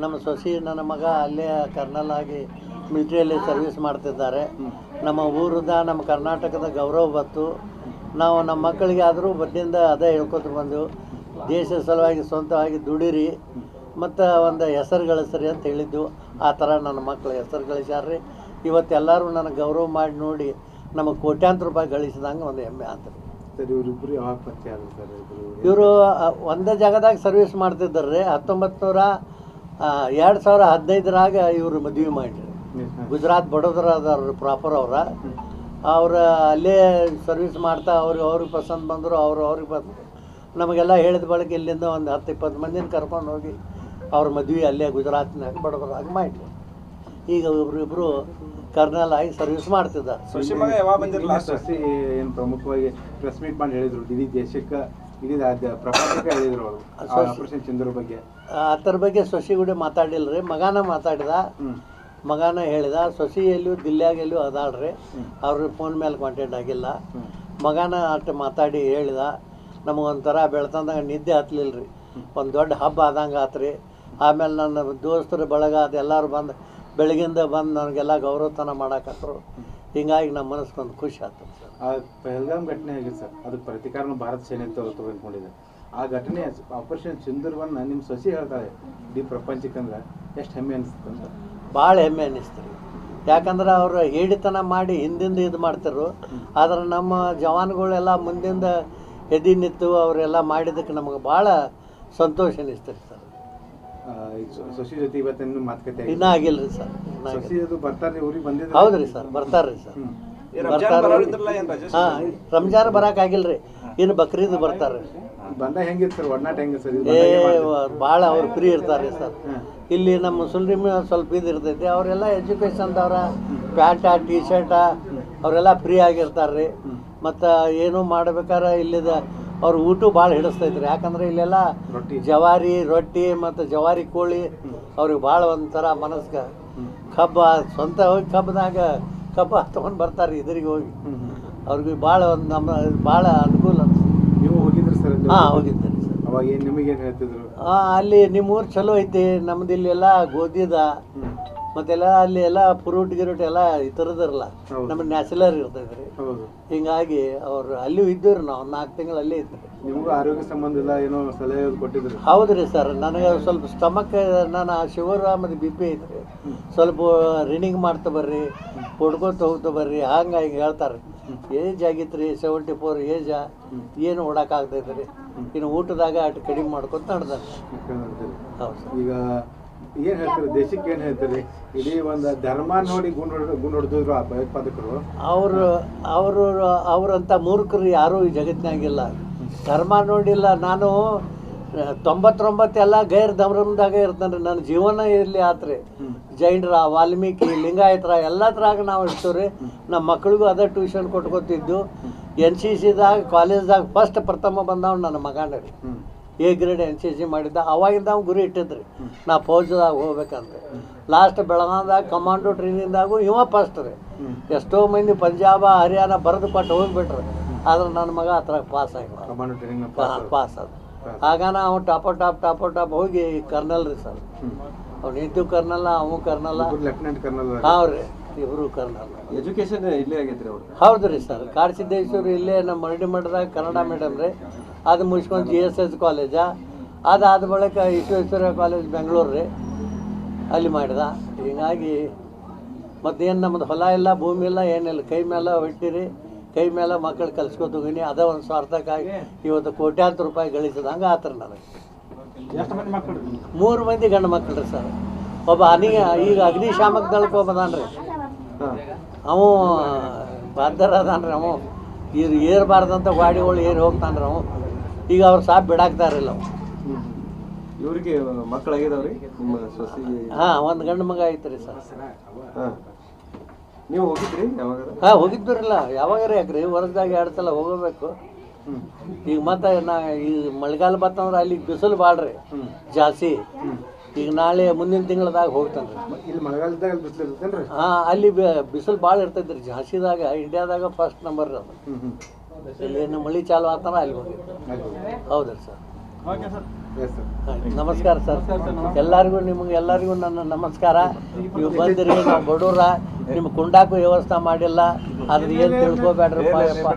ನಮ್ಮ ಸೊಸಿ ನನ್ನ ಮಗ ಅಲ್ಲೇ ಕರ್ನಲ್ ಆಗಿ ಮಿಲಿಟ್ರಿಯಲ್ಲಿ ಸರ್ವಿಸ್ ಮಾಡ್ತಿದ್ದಾರೆ. ನಮ್ಮ ಊರದ ನಮ್ಮ ಕರ್ನಾಟಕದ ಗೌರವ ಬಂತು. ನಾವು ನಮ್ಮ ಮಕ್ಕಳಿಗೆ ಆದರೂ ಬಡ್ಡಿಯಿಂದ ಅದೇ ಹೇಳ್ಕೊತ ಬಂದೆವು, ದೇಶದ ಸಲುವಾಗಿ ಸ್ವಂತವಾಗಿ ದುಡಿರಿ ಮತ್ತು ಒಂದು ಹೆಸರು ಗಳಿಸ್ರಿ ಅಂತ ಹೇಳಿದ್ದು. ಆ ಥರ ನನ್ನ ಮಕ್ಕಳು ಹೆಸರು ಗಳಿಸ್ಯಾರ್ರಿ. ಇವತ್ತೆಲ್ಲರೂ ನನಗೆ ಗೌರವ ಮಾಡಿ ನೋಡಿ ನಮಗೆ ಕೋಟ್ಯಾಂತರ ರೂಪಾಯಿ ಗಳಿಸಿದಂಗೆ ಒಂದು ಹೆಮ್ಮೆ ಆಗ್ತದೆ. ಸರ್, ಇವರಿಬ್ಬರು ಯಾವಾಗ ಪರಿಚಯ ಆದರು ಸರ್? ಇವರು ಒಂದೇ ಜಾಗದಾಗ ಸರ್ವಿಸ್ ಮಾಡ್ತಿದ್ದಾರೆ. 2015ರಾಗ ಇವರು ಮದುವೆ ಮಾಡಿರಿ. ಗುಜರಾತ್ ಬಡೋದರದವ್ರು ಪ್ರಾಪರ್ ಅವ್ರು ಅಲ್ಲೇ ಸರ್ವಿಸ್ ಮಾಡ್ತಾ ಅವ್ರಿಗೆ ಪಸಂದ್ ಬಂದರು, ಅವ್ರಿಗೆ ಬಂದರು. ನಮಗೆಲ್ಲ ಹೇಳಿದ ಬಳಿಕ ಇಲ್ಲಿಂದ ಒಂದು 10-20 ಮಂದಿನ ಕರ್ಕೊಂಡು ಹೋಗಿ ಅವ್ರ ಮದುವೆ ಅಲ್ಲೇ ಗುಜರಾತ್ನಾಗ ಬಡೋದ್ರಾಗ ಮಾಡಿರಿ. ಈಗ ಇಬ್ಬರು ಕರ್ನಲ್ ಆಗಿ ಸರ್ವಿಸ್ ಮಾಡ್ತಿದ್ದಾರೆ. ಸೊಸಿ ಏನು ಪ್ರಮುಖವಾಗಿ ಪ್ರೆಸ್ ಮೀಟ್ ಮಾಡಿ ಹೇಳಿದ್ರು, ಇಡೀ ದೇಶಕ್ಕೆ ಇಡೀ ಪ್ರಪಂಚಕ್ಕೆ ಹೇಳಿದ್ರು ಅವರು ಆಪರೇಷನ್ ಸಿಂಧೂರ್ ಬಗ್ಗೆ. ಅದ್ರ ಬಗ್ಗೆ ಸೊಸಿ ಕೂಡ ಮಾತಾಡಿಲ್ಲ ರೀ. ಮಗನ ಮಾತಾಡಿದ, ಮಗನ ಹೇಳಿದ. ಸೊಸಿ ಎಲ್ಲೂ ದಿಲ್ಲಿಯಾಗ ಎಲ್ಲೂ ಅದಾಳ್ರಿ, ಅವ್ರಿಗೆ ಫೋನ್ ಮೇಲೆ ಕಾಂಟ್ಯಾಕ್ಟ್ ಆಗಿಲ್ಲ. ಮಗನ ಅಷ್ಟು ಮಾತಾಡಿ ಹೇಳಿದ. ನಮಗೊಂಥರ ಬೆಳ್ತಂದಾಗ ನಿದ್ದೆ ಹತ್ತಲಿಲ್ಲ ರೀ. ಒಂದು ದೊಡ್ಡ ಹಬ್ಬ ಆದಂಗೆ ಆತ್ರಿ. ಆಮೇಲೆ ನನ್ನ ದೋಸ್ತರು ಬಳಗ ಅದೆಲ್ಲರೂ ಬಂದು ಬೆಳಗಿಂದ ಬಂದು ನನಗೆಲ್ಲ ಗೌರವತನ ಮಾಡಾಕತ್ರು. ಹಿಂಗಾಗಿ ನಮ್ಮ ಮನಸ್ಸಿಗೊಂದು ಖುಷಿ ಆಗ್ತದೆ ಸರ್. ಆ ಪಹಲ್ಗಾಮ್ ಘಟನೆ ಆಗಿದೆ ಸರ್, ಅದಕ್ಕೆ ಪ್ರತಿಕಾರನ ಭಾರತ ಸೇನೆ ತಗೊಂಡ್ಕೊಂಡಿದೆ. ಆ ಘಟನೆ ಆಪರೇಷನ್ ಸಿಂಧೂರವನ್ನು ನಿಮ್ಮ ಸೊಸಿ ಹೇಳ್ತಾಳೆ ಇಡೀ ಪ್ರಪಂಚಕ್ಕೆ ಅಂದ್ರೆ ಎಷ್ಟು ಹೆಮ್ಮೆ ಅನಿಸ್ತದೆ ಅಂತ? ಭಾಳ ಹೆಮ್ಮೆ ಅನ್ನಿಸ್ತು ರೀ. ಯಾಕಂದ್ರೆ ಅವರು ಹೇಳಿತನ ಮಾಡಿ ಹಿಂದಿಂದ ಇದು ಮಾಡ್ತಿರು. ಆದ್ರೆ ನಮ್ಮ ಜವಾನ್ಗಳೆಲ್ಲ ಮುಂದಿಂದ ಎದಿ ನಿಂತು ಅವರೆಲ್ಲ ಮಾಡಿದ್ದಕ್ಕೆ ನಮಗೆ ಭಾಳ ಸಂತೋಷ ಅನ್ನಿಸ್ತದೆ ಸರ್. ಸೊಸಿ ಜೊತೆ ಇವತ್ತಿನ ಮಾತುಕತೆ ಇನ್ನೂ ಆಗಿಲ್ಲ ರೀ ಸರ್. ಸೊಸಿ ಅದು ಬರ್ತಾರೆ ಊರಿಗೆ ಬಂದಿದ್ದು? ಹೌದು ರೀ ಸರ್, ಬರ್ತಾರೆ ರೀ ಸರ್. ಹಾಂ, ರಂಜಾನ್ ಬರೋಕ್ಕಾಗಿಲ್ಲ ರೀ, ಇನ್ನು ಬಕ್ರೀದ್ ಬರ್ತಾರೆ. ಬಂದ ಹೆಂಗಿತ್ತು ಸರ್, ಒಡನಾಟ ಹೆಂಗೆ ಸರ್? ಭಾಳ ಅವ್ರು ಫ್ರೀ ಇರ್ತಾರೆ ಸರ್. ಇಲ್ಲಿ ನಮ್ಮ ಮುಸ್ಲಿಮ್ ಸ್ವಲ್ಪ ಇದು ಇರ್ತೈತಿ. ಅವರೆಲ್ಲ ಎಜುಕೇಷನ್ದವ್ರ ಪ್ಯಾಂಟ ಟಿ ಶರ್ಟ ಅವರೆಲ್ಲ ಫ್ರೀ ಆಗಿರ್ತಾರೆ ರೀ. ಮತ್ತು ಏನು ಮಾಡ್ಬೇಕಾರೆ ಇಲ್ಲಿದ ಅವ್ರ ಊಟ ಭಾಳ ಹಿಡಿಸ್ತೈತ್ರಿ. ಯಾಕಂದ್ರೆ ಇಲ್ಲೆಲ್ಲ ಜವಾರಿ ರೊಟ್ಟಿ ಮತ್ತು ಜವಾರಿ ಕೋಳಿ ಅವ್ರಿಗೆ ಭಾಳ ಒಂಥರ ಮನಸ್ಸಿಗೆ ಕಬ್ಬ ಸ್ವಂತ ಹೋಗಿ ಕಬ್ಬದಾಗ ಕಬ್ಬ ತೊಗೊಂಡು ಬರ್ತಾರೆ ಇದ್ರಿಗೆ ಹೋಗಿ. ಅವ್ರಿಗೆ ಭಾಳ ಒಂದು ನಮ್ಮ ಭಾಳ ಅನುಕೂಲ. ನೀವು ಹೋಗಿದ್ರಿ ಸರ್? ಹಾಂ, ಹೋಗಿದ್ದೆ ಸರ್. ಅವಾಗ ಏನು ನಿಮಗೇನು ಹೇಳ್ತಿದ್ರು? ಅಲ್ಲಿ ನಿಮ್ಮೂರು ಚಲೋ ಐತಿ, ನಮ್ದು ಇಲ್ಲೆಲ್ಲ ಗೋಧಿದ ಮತ್ತೆಲ್ಲ ಅಲ್ಲಿ ಎಲ್ಲ ಫ್ರೂಟ್ ಗಿರೂಟ್ ಎಲ್ಲ ಈ ಥರದಿರಲ್ಲ, ನಮ್ಮ ನ್ಯಾಚುರಲ್ ಇರ್ತೈತೆ ರೀ. ಹಿಂಗಾಗಿ ಅವ್ರು ಅಲ್ಲೂ ಇದ್ದೀವಿ ರೀ. ನಾವು 4 ತಿಂಗಳು ಅಲ್ಲೇ ಇದ್ರಿ. ನಿಮಗೂ ಆರೋಗ್ಯ ಸಂಬಂಧ ಇಲ್ಲ ಏನೋ ಸಲಹೆ ಕೊಟ್ಟಿದ್ರು? ಹೌದು ರೀ ಸರ್. ನನಗೆ ಸ್ವಲ್ಪ ಸ್ಟಮಕ್ ನಾನು ಶುಗರ್ ಮತ್ತು BP ಐತ್ರಿ. ಸ್ವಲ್ಪ ರನ್ನಿಂಗ್ ಮಾಡ್ತಾ ಬರ್ರಿ, ಹೊಡ್ಕೊತ ಹೋಗ್ತಾ ಬರ್ರಿ, ಹಂಗಾಗಿ ಹೇಳ್ತಾರೆ. ಏಜ್ ಆಗಿತ್ತು ರೀ, 74 ಏಜ, ಏನು ಓಡೋಕ್ಕಾಗ್ತೈತೆ ರೀ. ಇನ್ನು ಊಟದಾಗ ಅಷ್ಟು ಕಡಿಮೆ ಮಾಡ್ಕೊತ ನಡೆದಾರೆ. ಹೌದು ಸರ್. ಈಗ ಏನು ಹೇಳ್ತಾರೆ ದೇಶಕ್ಕೆ, ಏನು ಹೇಳ್ತಾರೆ? ಇಡೀ ಒಂದು ಧರ್ಮ ನೋಡಿ ಗುಂಡು ಹೊಡೆದಿದ್ರು ಆ ಭಯೋತ್ಪಾದಕರು. ಅವರಂಥ ಮೂರ್ಖರು ಯಾರೂ ಈ ಜಗತ್ತಿನಾಗಿಲ್ಲ. ಧರ್ಮ ನೋಡಿಲ್ಲ. ನಾನು 99 ಎಲ್ಲ ಗೈರ್ ಧರ್ಮದಾಗ ಇರ್ತೇನೆ ರೀ. ನನ್ನ ಜೀವನ ಇಲ್ಲಿ ಆತ್ರಿ. ಜೈನರ, ವಾಲ್ಮೀಕಿ, ಲಿಂಗಾಯತರ ಎಲ್ಲ ಥರಾಗ ನಾವು ಇರ್ತೀವಿ ರೀ. ನಮ್ಮ ಮಕ್ಕಳಿಗೂ ಅದೇ ಟ್ಯೂಷನ್ ಕೊಟ್ಕೊತಿದ್ದು. NCCದಾಗ ಕಾಲೇಜ್ದಾಗ ಫಸ್ಟ್ ಪ್ರಥಮ ಬಂದವ್ ನನ್ನ ಮಗನ ರೀ. A ಗ್ರೇಡ್ NCC ಮಾಡಿದ್ದ. ಅವಾಗಿಂದ ಅವ್ನು ಗುರಿ ಇಟ್ಟಿದ್ರಿ, ನಾ ಫೌಜ್ದಾಗ ಹೋಗ್ಬೇಕಂತ. ಲಾಸ್ಟ್ ಬೆಳಗಾವ್ದಾಗ ಕಮಾಂಡೋ ಟ್ರೈನಿಂಗ್ದಾಗೂ ಇವ ಫಸ್ಟ್ ರೀ. ಎಷ್ಟೋ ಮಂದಿ ಪಂಜಾಬ ಹರಿಯಾಣ ಬರೆದು ಕೊಟ್ಟು ಹೋಗ್ಬಿಟ್ರು. ಆದ್ರೆ ನನ್ನ ಮಗ ಆ ಥರ ಪಾಸ್ ಆಗಿಲ್ಲ, ಪಾಸ್ ಆದ. ಆಗ ನಾವು ಟಾಪ್ ಹೋಗಿ ಕರ್ನಲ್ ರೀ ಸರ್. ಅವ್ನು ಇಂಟು ಕರ್ನಲ್ಲ, ಅವನು ಕರ್ನಲ್ಲ. Lieutenant colonel. ಹಾಂ ರೀ, ಇವರು ಕರ್ನಲ್. ಎಜುಕೇಶನ್ ಇಲ್ಲೇ ಆಗೈತೆ ರೀ ಅವ್ರು? ಹೌದು ರೀ ಸರ್. ಕಾಡಸಿದ್ದೇಶ್ವರ ಇಲ್ಲೇ ನಮ್ಮ ಮರಡಿ ಮಠದಾಗ ಕನ್ನಡ ಮೀಡಿಯಮ್ ರೀ. ಅದು ಮುಗಿಸ್ಕೊಂಡು GSS ಕಾಲೇಜ. ಅದಾದ ಬಳಿಕ ವಿಶ್ವೇಶ್ವರ ಕಾಲೇಜ್ ಬೆಂಗಳೂರು ರೀ, ಅಲ್ಲಿ ಮಾಡಿದ. ಹೀಗಾಗಿ ಮತ್ತೇನು ನಮ್ಮದು ಹೊಲ ಇಲ್ಲ, ಭೂಮಿ ಇಲ್ಲ, ಏನಿಲ್ಲ. ಕೈ ಮೇಲೆ ಹೊಟ್ಟಿರಿ, ಕೈ ಮೇಲೆ ಮಕ್ಕಳು ಕಲ್ಸ್ಕೊತ ಹೋಗಿನಿ. ಅದೇ ಒಂದು ಸ್ವಾರ್ಥಕ್ಕಾಗಿ ಇವತ್ತು ಕೋಟ್ಯಾಂತರ ರೂಪಾಯಿ ಗಳಿಸಿದಂಗೆ ಆತರ ನನಗೆ. 3 ಮಂದಿ ಗಂಡು ಮಕ್ಕಳು ರೀ ಸರ್. ಒಬ್ಬ ಈಗ ಅಗ್ನಿಶಾಮಕ ದಳಕ್ಕೆ ಒಬ್ಬದಾನ್ರಿ, ಅವು ಬಾಧ್ಯರ ಅದಾನ್ರಿ. ಅವು ಏರ್ಬಾರ್ದಂತ ಗಾಡಿಗಳು ಏರಿ ಹೋಗ್ತಾನ್ರಿ. ಅವು ಈಗ ಅವ್ರು ಸಾಪ್ ಬಿಡಾಕ್ತಾರಿಲ್ಲ. ಅವು ಇವ್ರಿಗೆ ಮಕ್ಕಳಾಗಿದಾವ್ರಿ ನಿಮ್ಮ ಸೊಸಿ? ಹಾಂ, ಒಂದು ಗಂಡು ಮಗ ಐತ್ರಿ ಸರ್. ನೀವು ಹೋಗಿದ್ರಿ ಯಾವಾಗ? ಹಾಂ, ಹೋಗಿದ್ದಿರಲ್ಲ. ಯಾವಾಗಾರ ಯಾಕ್ರಿ, ವರ್ಷದಾಗ 2 ಸಲ ಹೋಗಬೇಕು. ಈಗ ಮತ್ತೆ ಈ ಮಳೆಗಾಲ ಬತ್ತಂದ್ರೆ ಅಲ್ಲಿ ಬಿಸಿಲು ಭಾಳ್ರಿ ಜಾಸ್ತಿ. ಈಗ ನಾಳೆ ಮುಂದಿನ ತಿಂಗಳದಾಗ ಹೋಗ್ತಾನೆ ರೀ. ಇಲ್ಲಿ ಮಳೆಗಾಲದಾಗ ಬಿಸಿಲು ಇರ್ತೇನ್ರಿ? ಹಾಂ, ಅಲ್ಲಿ ಬಿಸಿಲು ಭಾಳ ಇರ್ತೈತೆ ರೀ. ಜಾಸ್ತಿದಾಗ ಇಂಡಿಯಾದಾಗ ಫಸ್ಟ್ ನಂಬರ್ ರೀ ಅದು. ಇಲ್ಲಿ ಏನು ಮಳೆ ಚಾಲು ಆತಾರ ಅಲ್ಲಿ ಹೋಗಿ. ಹೌದು ಸರ್. Yes sir. ನಮಸ್ಕಾರ ಸರ್. ಎಲ್ಲರಿಗೂ ಎಲ್ಲರಿಗೂ ನನ್ನ ನಮಸ್ಕಾರ. ನೀವು ಬಂದಿರಿ, ನಾವು ಬಡವ್ರ, ನಿಮ್ಗೆ ಕುಂಡಾಕು ವ್ಯವಸ್ಥೆ ಮಾಡಿಲ್ಲ, ಆದ್ರೆ ಏನು ತಿಳ್ಕೊಬೇಡ್ರಪ್ಪ.